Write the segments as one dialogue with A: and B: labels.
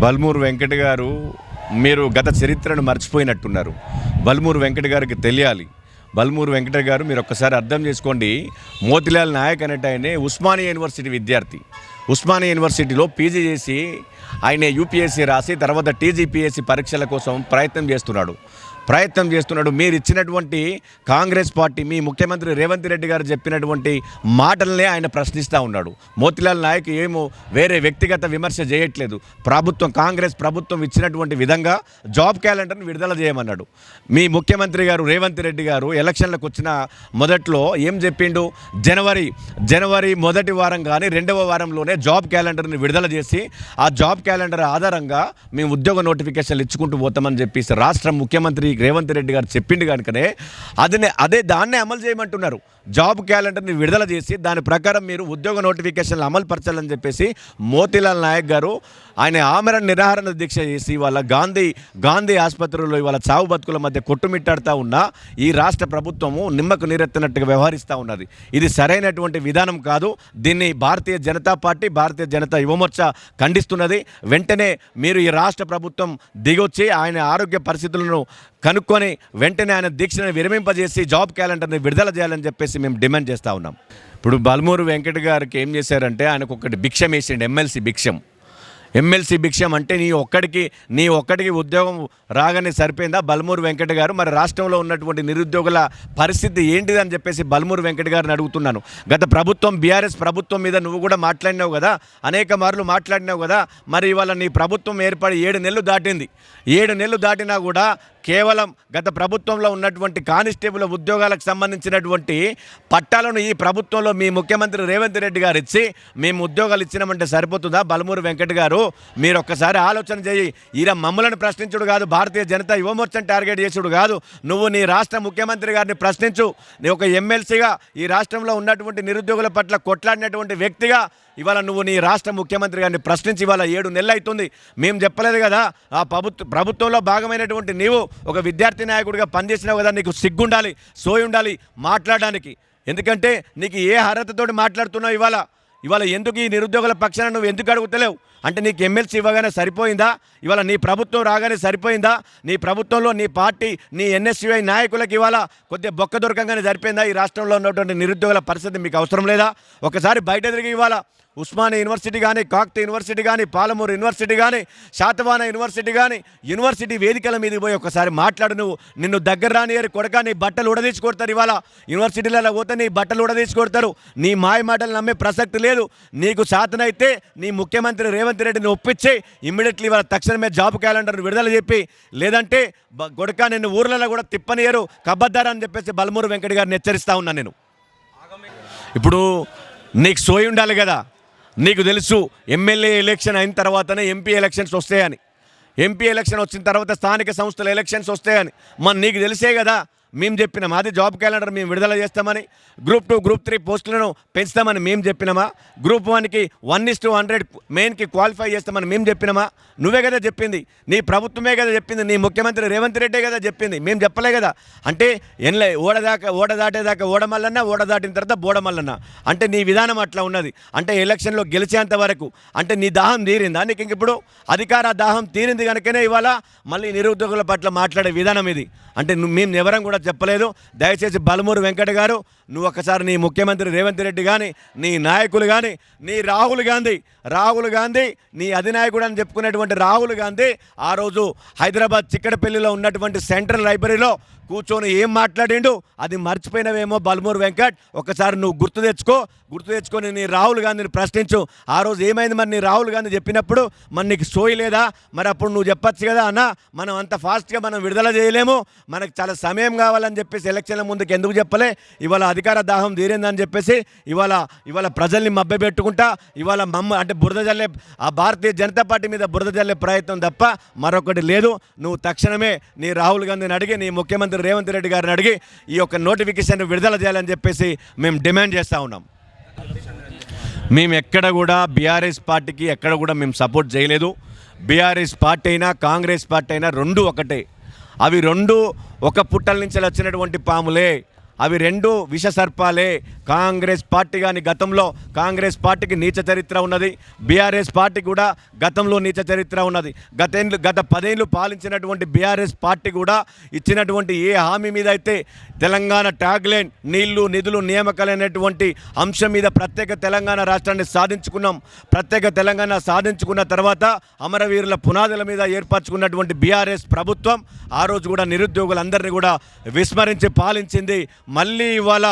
A: బల్మూరు వెంకట గారు మీరు గత చరిత్రను మర్చిపోయినట్టున్నారు. బల్మూరు వెంకట గారికి తెలియాలి. బల్మూరు వెంకట గారు మీరు ఒక్కసారి అర్థం చేసుకోండి. మోతిలాల్ నాయక్ అనేట ఆయనే ఉస్మానియా యూనివర్సిటీ విద్యార్థి. ఉస్మానియా యూనివర్సిటీలో పీజీ చేసి ఆయన యూపీఎస్సీ రాసి తర్వాత టీజీపీఎస్సీ పరీక్షల కోసం ప్రయత్నం చేస్తున్నాడు. మీరు ఇచ్చినటువంటి కాంగ్రెస్ పార్టీ మీ ముఖ్యమంత్రి రేవంత్ రెడ్డి గారు చెప్పినటువంటి మాటలనే ఆయన ప్రశ్నిస్తూ ఉన్నాడు. మోతిలాల్ నాయక్ ఏమో వేరే వ్యక్తిగత విమర్శ చేయట్లేదు. కాంగ్రెస్ ప్రభుత్వం ఇచ్చినటువంటి విధంగా జాబ్ క్యాలెండర్ని విడుదల చేయమన్నాడు. మీ ముఖ్యమంత్రి గారు రేవంత్ రెడ్డి గారు ఎలక్షన్లకు వచ్చిన మొదట్లో ఏం చెప్పిండు? జనవరి మొదటి వారం కానీ రెండవ వారంలోనే జాబ్ క్యాలెండర్ని విడుదల చేసి ఆ జాబ్ క్యాలెండర్ ఆధారంగా మేము ఉద్యోగ నోటిఫికేషన్లు ఇచ్చుకుంటూ పోతామని చెప్పేసి రాష్ట్ర ముఖ్యమంత్రి రేవంత్ రెడ్డి గారు చెప్పిండు కనుకనే దాన్నే అమలు చేయమంటున్నారు. జాబ్ క్యాలెండర్ని విడుదల చేసి దాని ప్రకారం మీరు ఉద్యోగ నోటిఫికేషన్లు అమలు పరచాలని చెప్పేసి మోతిలాల్ నాయక్ గారు ఆయన ఆమరణ నిరాహార దీక్ష చేసి వాళ్ళ గాంధీ ఆసుపత్రిలో ఇవాళ చావు బతుకుల మధ్య కొట్టుమిట్టాడుతూ ఉన్న ఈ రాష్ట్ర ప్రభుత్వము నిమ్మకు నీరెత్తినట్టుగా వ్యవహరిస్తూ ఉన్నది. ఇది సరైనటువంటి విధానం కాదు. దీన్ని భారతీయ జనతా పార్టీ, భారతీయ జనతా యువమోర్చా ఖండిస్తున్నది. వెంటనే మీరు ఈ రాష్ట్ర ప్రభుత్వం దిగొచ్చి ఆయన ఆరోగ్య పరిస్థితులను కనుక్కొని వెంటనే ఆయన దీక్షను విరమింపజేసి జాబ్ క్యాలెండర్ని విడుదల చేయాలని చెప్పేసి మేము డిమాండ్ చేస్తూ ఉన్నాం. ఇప్పుడు బల్మూరు వెంకట గారికి ఏం చేశారంటే ఆయనకు ఒకటి భిక్షం వేసిండు, ఎమ్మెల్సీ భిక్షం అంటే నీ ఒక్కడికి ఉద్యోగం రాగానే సరిపోయిందా బల్మూరు వెంకట గారు? మరి రాష్ట్రంలో ఉన్నటువంటి నిరుద్యోగుల పరిస్థితి ఏంటిది అని చెప్పేసి బల్మూరు వెంకట గారిని అడుగుతున్నాను. గత ప్రభుత్వం బీఆర్ఎస్ ప్రభుత్వం మీద నువ్వు కూడా మాట్లాడినావు కదా, అనేక మార్లు మాట్లాడినావు కదా. మరి ఇవాళ నీ ప్రభుత్వం ఏర్పడి 7 నెలలు దాటింది. 7 నెలలు దాటినా కూడా కేవలం గత ప్రభుత్వంలో ఉన్నటువంటి కానిస్టేబుల్ ఉద్యోగాలకు సంబంధించినటువంటి పట్టాలను ఈ ప్రభుత్వంలో మీ ముఖ్యమంత్రి రేవంత్ రెడ్డి గారు ఇచ్చి మేము ఉద్యోగాలు ఇచ్చినామంటే సరిపోతుందా? బల్మూరు వెంకట గారు మీరు ఒక్కసారి ఆలోచన చేయి. ఈయన మమ్మలను ప్రశ్నించుడు కాదు, భారతీయ జనతా యువమోర్చను టార్గెట్ చేసుడు కాదు. నువ్వు నీ రాష్ట్ర ముఖ్యమంత్రి గారిని ప్రశ్నించు. నీ ఒక ఎమ్మెల్సీగా ఈ రాష్ట్రంలో ఉన్నటువంటి నిరుద్యోగుల పట్ల కొట్లాడినటువంటి వ్యక్తిగా ఇవాళ నువ్వు నీ రాష్ట్ర ముఖ్యమంత్రి గారిని ప్రశ్నించి ఇవాళ 7 నెలలు అవుతుంది. మేము చెప్పలేదు కదా, ఆ ప్రభుత్వంలో భాగమైనటువంటి నీవు ఒక విద్యార్థి నాయకుడిగా పనిచేసినావు కదా, నీకు సిగ్గుండాలి, సోయి ఉండాలి మాట్లాడడానికి. ఎందుకంటే నీకు ఏ అర్హతతోటి మాట్లాడుతున్నావు ఇవాళ ఎందుకు ఈ నిరుద్యోగుల పక్షాన నువ్వు ఎందుకు అడుగుతలేవు? అంటే నీకు ఎమ్మెల్సీ ఇవ్వగానే సరిపోయిందా? ఇవాళ నీ ప్రభుత్వం రాగానే సరిపోయిందా? నీ ప్రభుత్వంలో నీ పార్టీ, నీ ఎన్ఎస్యుఐ నాయకులకు ఇవాళ కొద్దిగా బొక్క దొరకంగానే సరిపోయిందా? ఈ రాష్ట్రంలో ఉన్నటువంటి నిరుద్యోగుల పరిస్థితి మీకు అవసరం లేదా? ఒకసారి బయట తిరిగి ఇవాళ ఉస్మానియా యూనివర్సిటీ కానీ, కాకతీయ యూనివర్సిటీ కానీ, పాలమూరు యూనివర్సిటీ కానీ, శాతవాహన యూనివర్సిటీ కానీ, యూనివర్సిటీ వేదికల మీదకి పోయి ఒకసారి మాట్లాడు. నిన్ను దగ్గర రానియరు కొడక, నీ బట్టలు ఉడదీసి కొడతారు. ఇవాళ యూనివర్సిటీలలో పోతే నీ బట్టలు ఉడదీసి కొడతారు. నీ మాయ మాటలు నమ్మే ప్రసక్తి లేదు. నీకు శాతనైతే నీ ముఖ్యమంత్రి రేవంత్ రెడ్డిని ఒప్పించి ఇమ్మీడియట్లీ ఇవాళ తక్షణమే జాబ్ క్యాలెండర్ విడుదల చెప్పి, లేదంటే కొడక నిన్ను ఊర్లలో కూడా తిప్పనియరు, కబ్బద్దారా అని చెప్పేసి బల్మూరు వెంకట గారిని హెచ్చరిస్తూ ఉన్నాను నేను. ఇప్పుడు నీకు సోయి ఉండాలి కదా, నీకు తెలుసు ఎమ్మెల్యే ఎలక్షన్ అయిన తర్వాతనే ఎంపీ ఎలక్షన్స్ వస్తాయని. ఎంపీ ఎలక్షన్ వచ్చిన తర్వాత స్థానిక సంస్థల ఎలక్షన్స్ వస్తాయని నీకు తెలిసే కదా మేము చెప్పినామా? అది జాబ్ క్యాలెండర్ మేము విడుదల చేస్తామని, గ్రూప్ 2, గ్రూప్ 3 పోస్టులను పెంచుతామని మేము చెప్పినామా? గ్రూప్ 1కి 1:100 మెయిన్కి క్వాలిఫై చేస్తామని మేము చెప్పినామా? నువ్వే కదా చెప్పింది, నీ ప్రభుత్వమే కదా చెప్పింది, నీ ముఖ్యమంత్రి రేవంత్ రెడ్డే కదా చెప్పింది, మేము చెప్పలే కదా. అంటే ఓడ దాటేదాకా ఓడమల్లన్నా, ఓడ దాటిన తర్వాత బోడమల్లన్నా. అంటే నీ విధానం అట్లా ఉన్నది. అంటే ఎలక్షన్లో గెలిచేంత వరకు అంటే నీ దాహం తీరిందా? నీకు ఇంక ఇప్పుడు అధికార దాహం తీరింది కనుకనే ఇవాళ మళ్ళీ నిరుద్యోగుల పట్ల మాట్లాడే విధానం ఇది. అంటే మేము ఎవరం కూడా చెప్పలేదు. దయచేసి బల్మూరు వెంకట గారు నువ్వు ఒకసారి నీ ముఖ్యమంత్రి రేవంత్ రెడ్డి కానీ, నీ నాయకులు కానీ, నీ రాహుల్ గాంధీ నీ అధినాయకుడు అని చెప్పుకునేటువంటి రాహుల్ గాంధీ ఆ రోజు హైదరాబాద్ చిక్కడపల్లిలో ఉన్నటువంటి సెంట్రల్ లైబ్రరీలో కూర్చొని ఏం మాట్లాడిండు అది మర్చిపోయినవేమో బల్మూరు వెంకట్. ఒకసారి నువ్వు గుర్తు తెచ్చుకొని నీ రాహుల్ గాంధీని ప్రశ్నించు. ఆ రోజు ఏమైంది మరి? నీ రాహుల్ గాంధీ చెప్పినప్పుడు మరి నీకు సోయి లేదా? మరి అప్పుడు నువ్వు చెప్పచ్చు కదా, అన్న మనం అంత ఫాస్ట్గా మనం విడుదల చేయలేము, మనకు చాలా సమయం కావాలని చెప్పేసి ఎలక్షన్ల ముందుకు ఎందుకు చెప్పలే? ఇవాళ అధికార దాహం తీరిందని చెప్పేసి ఇవాళ ప్రజల్ని మభ్యపెట్టుకుంటా ఇవాళ అంటే బురద జల్లే ఆ భారతీయ జనతా పార్టీ మీద బురద జల్లే ప్రయత్నం తప్ప మరొకటి లేదు. నువ్వు తక్షణమే నీ రాహుల్ గాంధీని అడిగి, నీ ముఖ్యమంత్రి రేవంత్ రెడ్డి గారిని అడిగి ఈ యొక్క నోటిఫికేషన్ విడుదల చేయాలని చెప్పేసి మేము డిమాండ్ చేస్తూ ఉన్నాం. మేము ఎక్కడ కూడా బీఆర్ఎస్ పార్టీకి ఎక్కడ కూడా మేము సపోర్ట్ చేయలేదు. బీఆర్ఎస్ పార్టీ అయినా కాంగ్రెస్ పార్టీ అయినా రెండు ఒకటే. అవి రెండు ఒక పుట్టల నుంచి వచ్చినటువంటి పాములే. అవి రెండు విషసర్పాలే. కాంగ్రెస్ పార్టీ కానీ గతంలో కాంగ్రెస్ పార్టీకి నీచ చరిత్ర ఉన్నది, బీఆర్ఎస్ పార్టీ కూడా గతంలో నీచ చరిత్ర ఉన్నది. గత 10 ఏళ్ళు పాలించినటువంటి బీఆర్ఎస్ పార్టీ కూడా ఇచ్చినటువంటి ఏ హామీ మీద అయితే తెలంగాణ ట్యాగ్లైన్ నీళ్లు నిధులు నియామకాలైనటువంటి అంశం మీద ప్రత్యేక తెలంగాణ రాష్ట్రాన్ని సాధించుకున్నాం. ప్రత్యేక తెలంగాణ సాధించుకున్న తర్వాత అమరవీరుల పునాదుల మీద ఏర్పరచుకున్నటువంటి బీఆర్ఎస్ ప్రభుత్వం ఆ రోజు కూడా నిరుద్యోగులందరినీ కూడా విస్మరించి పాలించింది. మళ్ళీ ఇవాళ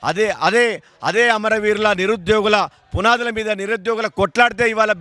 A: అదే అదే అదే అమరవీరుల నిరుద్యోగుల పునాదుల మీద నిరుద్యోగుల కొట్లాడితే ఇవాళ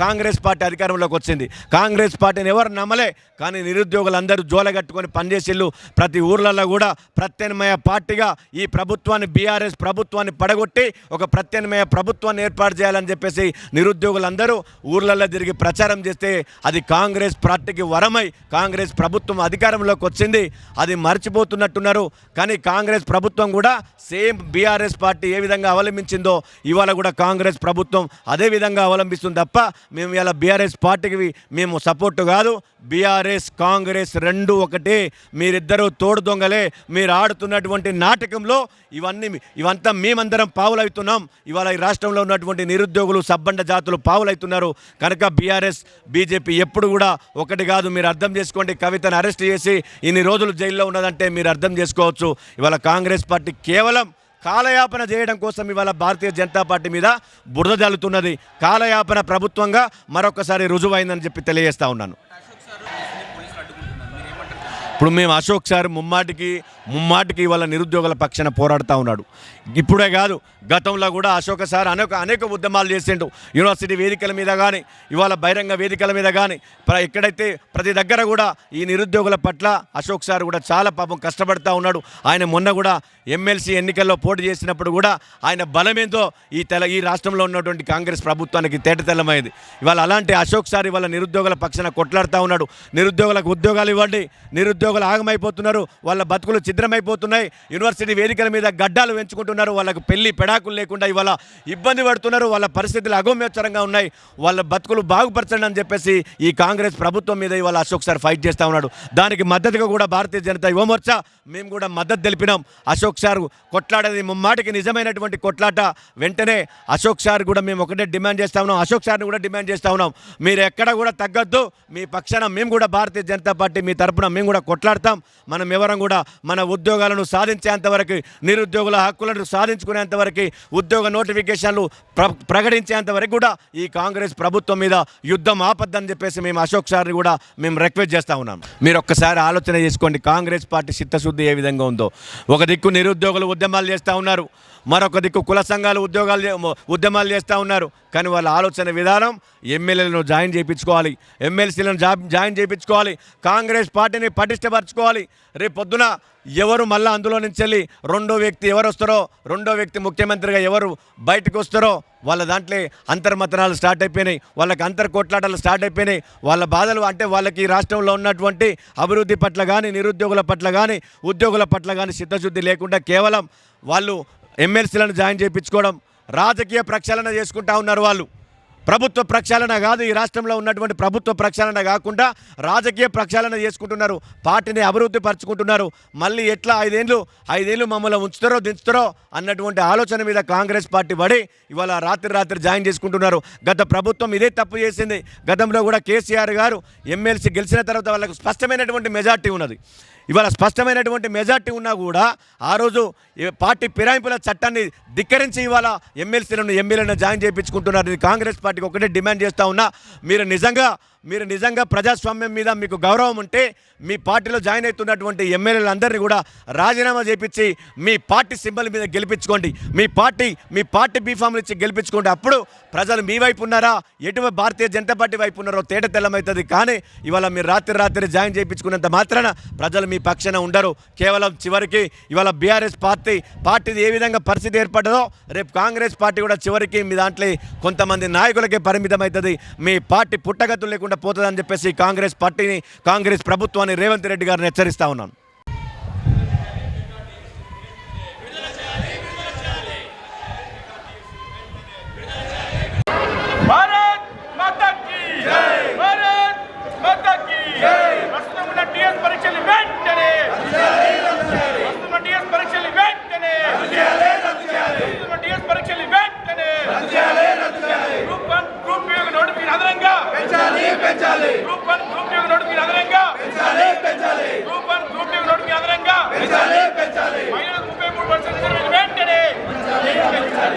A: కాంగ్రెస్ పార్టీ అధికారంలోకి వచ్చింది. కాంగ్రెస్ పార్టీని ఎవరు నమ్మలే, కానీ నిరుద్యోగులందరూ జోలగట్టుకొని పనిచేసిళ్ళు. ప్రతి ఊర్లలో కూడా ప్రత్యామ్నాయ పార్టీగా ఈ ప్రభుత్వాన్ని బీఆర్ఎస్ ప్రభుత్వాన్ని పడగొట్టి ఒక ప్రత్యామ్నాయ ప్రభుత్వాన్ని ఏర్పాటు చేయాలని చెప్పేసి నిరుద్యోగులందరూ ఊర్లలో తిరిగి ప్రచారం చేస్తే అది కాంగ్రెస్ పార్టీకి వరమై కాంగ్రెస్ ప్రభుత్వం అధికారంలోకి వచ్చింది. అది మర్చిపోతున్నట్టున్నారు. కానీ కాంగ్రెస్ ప్రభుత్వం కూడా సేమ్ బీఆర్ఎస్ పార్టీ ఏ విధంగా అవలంబించిందో ఇవాళ కూడా కాంగ్రెస్ ప్రభుత్వం అదే విధంగా అవలంబిస్తుంది తప్ప మేము ఇలా బీఆర్ఎస్ పార్టీకి మేము సపోర్టు కాదు. బీఆర్ఎస్ కాంగ్రెస్ రెండు ఒకటే. మీరిద్దరూ తోడు దొంగలే. మీరు ఆడుతున్నటువంటి నాటకంలో ఇవంతా మేమందరం పావులవుతున్నాం. ఇవాళ ఈ రాష్ట్రంలో ఉన్నటువంటి నిరుద్యోగులు సబ్బండ జాతులు పావులవుతున్నారు. కనుక బీఆర్ఎస్ బీజేపీ ఎప్పుడు కూడా ఒకటి కాదు. మీరు అర్థం చేసుకోండి. కవితను అరెస్ట్ చేసి ఇన్ని రోజులు జైల్లో ఉన్నదంటే మీరు అర్థం చేసుకోవచ్చు. ఇవాళ కాంగ్రెస్ పార్టీ కేవలం కాలయాపన చేయడం కోసం ఇవాళ భారతీయ జనతా పార్టీ మీద బురద జల్లుతున్నది. కాలయాపన ప్రభుత్వంగా మరొకసారి రుజువైందని చెప్పి తెలియజేస్తా ఉన్నాను. ఇప్పుడు మేము అశోక్ సార్ ముమ్మాటికి ఇవాళ నిరుద్యోగుల పక్షాన పోరాడుతూ ఉన్నాడు. ఇప్పుడే కాదు, గతంలో కూడా అశోక్ సార్ అనేక ఉద్యమాలు చేసిండు. యూనివర్సిటీ వేదికల మీద కానీ ఇవాళ బహిరంగ వేదికల మీద కానీ ఎక్కడైతే ప్రతి దగ్గర కూడా ఈ నిరుద్యోగుల పట్ల అశోక్ సార్ కూడా చాలా పాపం కష్టపడుతూ ఉన్నాడు. ఆయన మొన్న కూడా ఎమ్మెల్సీ ఎన్నికల్లో పోటీ చేసినప్పుడు కూడా ఆయన బలమేంతో ఈ రాష్ట్రంలో ఉన్నటువంటి కాంగ్రెస్ ప్రభుత్వానికి తేటతెల్లమైంది. ఇవాళ అలాంటి అశోక్ సార్ ఇవాళ నిరుద్యోగుల పక్షాన కొట్లాడుతూ ఉన్నాడు. నిరుద్యోగులకు ఉద్యోగాలు ఇవ్వండి, నిరుద్యోగులు ఆగమైపోతున్నారు, వాళ్ళ బతుకులు ఛిద్రమైపోతున్నాయి, యూనివర్సిటీ వేదికల మీద గడ్డాలు పెంచుకుంటున్నారు, వాళ్ళకు పెళ్లి పెడాకులు లేకుండా ఇవాళ ఇబ్బంది పడుతున్నారు, వాళ్ళ పరిస్థితులు అగమ్యచరంగా ఉన్నాయి, వాళ్ళ బతుకులు బాగుపరచండి అని చెప్పేసి ఈ కాంగ్రెస్ ప్రభుత్వం మీద ఇవాళ అశోక్ సార్ ఫైట్ చేస్తూ ఉన్నాడు. దానికి మద్దతుగా కూడా భారతీయ జనతా యువమోర్చా మేము కూడా మద్దతు తెలిపినాం. అశోక్ సార్ కొట్లాడేది ముమ్మాటికి నిజమైనటువంటి కొట్లాట. వెంటనే అశోక్ సార్ కూడా మేము ఒకటే డిమాండ్ చేస్తా ఉన్నాం, అశోక్ సార్ని కూడా డిమాండ్ చేస్తూ ఉన్నాం, మీరు ఎక్కడ కూడా తగ్గద్దు. మీ పక్షాన మేము కూడా భారతీయ జనతా పార్టీ మీ తరపున మేము కూడా కొట్లాడతాం. మనం ఎవరం కూడా మన ఉద్యోగాలను సాధించేంతవరకు, నిరుద్యోగుల హక్కులను సాధించుకునేంతవరకు, ఉద్యోగ నోటిఫికేషన్లు ప్రకటించేంతవరకు కూడా ఈ కాంగ్రెస్ ప్రభుత్వం మీద యుద్ధం ఆపద్దని చెప్పేసి మేము అశోక్ సార్ని కూడా మేము రిక్వెస్ట్ చేస్తూ ఉన్నాం. మీరు ఒక్కసారి ఆలోచన చేసుకోండి, కాంగ్రెస్ పార్టీ చిత్తశుద్ధి ఏ విధంగా ఉందో. ఒక దిక్కు నిరుద్యోగులు ఉద్యమాలు చేస్తూ ఉన్నారు, మరొక దిక్కు కుల సంఘాలు ఉద్యమాలు చేస్తూ ఉన్నారు. కానీ వాళ్ళ ఆలోచన విధానం ఎమ్మెల్యేలను జాయిన్ చేయించుకోవాలి, ఎమ్మెల్సీలను జాయిన్ చేయించుకోవాలి, కాంగ్రెస్ పార్టీని పటిష్టపరచుకోవాలి. రేపు పొద్దున ఎవరు మళ్ళీ అందులో నుంచి వెళ్ళి రెండో వ్యక్తి ఎవరు వస్తారో, రెండో వ్యక్తి ముఖ్యమంత్రిగా ఎవరు బయటకు వస్తారో వాళ్ళ దాంట్లో అంతర్మతనాలు స్టార్ట్ అయిపోయినాయి, వాళ్ళకి అంతర్కోట్లాటలు స్టార్ట్ అయిపోయినాయి. వాళ్ళ బాధలు అంటే వాళ్ళకి రాష్ట్రంలో ఉన్నటువంటి అభివృద్ధి పట్ల కానీ, నిరుద్యోగుల పట్ల కానీ, ఉద్యోగుల పట్ల కానీ చిత్తశుద్ధి లేకుండా కేవలం వాళ్ళు ఎమ్మెల్సీలను జాయిన్ చేయించుకోవడం, రాజకీయ ప్రక్షాళన చేసుకుంటా ఉన్నారు. వాళ్ళు ప్రభుత్వ ప్రక్షాళన కాదు, ఈ రాష్ట్రంలో ఉన్నటువంటి ప్రభుత్వ ప్రక్షాళన కాకుండా రాజకీయ ప్రక్షాళన చేసుకుంటున్నారు, పార్టీని అభివృద్ధి పరుచుకుంటున్నారు. మళ్ళీ ఎట్లా ఐదేళ్ళు మమ్మల్ని ఉంచుతారో దించుతారో అన్నటువంటి ఆలోచన మీద కాంగ్రెస్ పార్టీ పడి ఇవాళ రాత్రి జాయిన్ చేసుకుంటున్నారు. గత ప్రభుత్వం ఇదే తప్పు చేసింది. గతంలో కూడా కేసీఆర్ గారు ఎమ్మెల్సీ గెలిచిన తర్వాత వాళ్ళకు స్పష్టమైనటువంటి మెజార్టీ ఉన్నది. ఇవాళ స్పష్టమైనటువంటి మెజార్టీ ఉన్నా కూడా ఆ రోజు పార్టీ ఫిరాయింపుల చట్టాన్ని ధిక్కరించి ఇవాళ ఎమ్మెల్యేలను జాయిన్ చేయించుకుంటున్నారు. కాంగ్రెస్ పార్టీకి ఒకటే డిమాండ్ చేస్తూ ఉన్నా, మీరు నిజంగా ప్రజాస్వామ్యం మీద మీకు గౌరవం ఉంటే మీ పార్టీలో జాయిన్ అవుతున్నటువంటి ఎమ్మెల్యేలందరినీ కూడా రాజీనామా చేయించి మీ పార్టీ సింబల్ మీద గెలిపించుకోండి, మీ పార్టీ బీఫామ్లు ఇచ్చి గెలిపించుకోండి. అప్పుడు ప్రజలు మీ వైపు ఉన్నారా, ఎటువంటి భారతీయ జనతా పార్టీ వైపు ఉన్నారో తేట తెల్లమవుతుంది. కానీ ఇవాళ మీరు రాత్రి జాయిన్ చేయించుకున్నంత మాత్రాన ప్రజలు మీ పక్షాన ఉండరు. కేవలం చివరికి ఇవాళ బీఆర్ఎస్ పార్టీది ఏ విధంగా పరిస్థితి ఏర్పడ్డదో రేపు కాంగ్రెస్ పార్టీ కూడా చివరికి మీ దాంట్లో కొంతమంది నాయకులకే పరిమితం అవుతుంది. మీ పార్టీ పుట్టగతులు లేకుండా పోతుందని చెప్పేసి కాంగ్రెస్ ప్రభుత్వాన్ని రేవంత్ రెడ్డి గారిని హెచ్చరిస్తా ఉన్నాను.
B: పరీక్షలు వెంటనే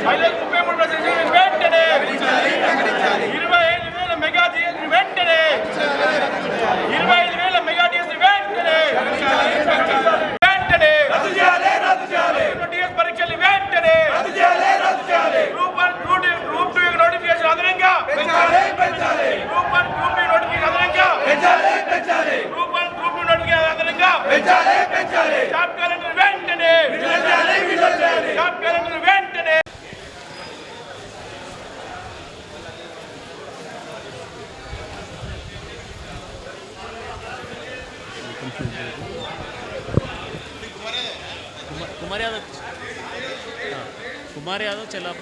B: మహిళలకు 33% రిజర్వేషన్ వెంటనే 25,000 మెగా డిఎస్సీ వెంటనే 25,000 మెగా డిఎస్సీ వెంటనే వెంటనే డిఎస్ పరీక్షలు వెంటనే గ్రూప్ 2 నోటిఫికేషన్ అదనంగా గ్రూప్ 1 గ్రూప్ 2 నోటిఫికేషన్ అదనంగా గ్రూప్ 1 గ్రూప్ 2 నోటిఫికేషన్ అదనంగా జాబ్ క్యాలెండర్ వెంటనే జాబ్ క్యాలెండర్ వెంటనే
C: कुमार यादव चला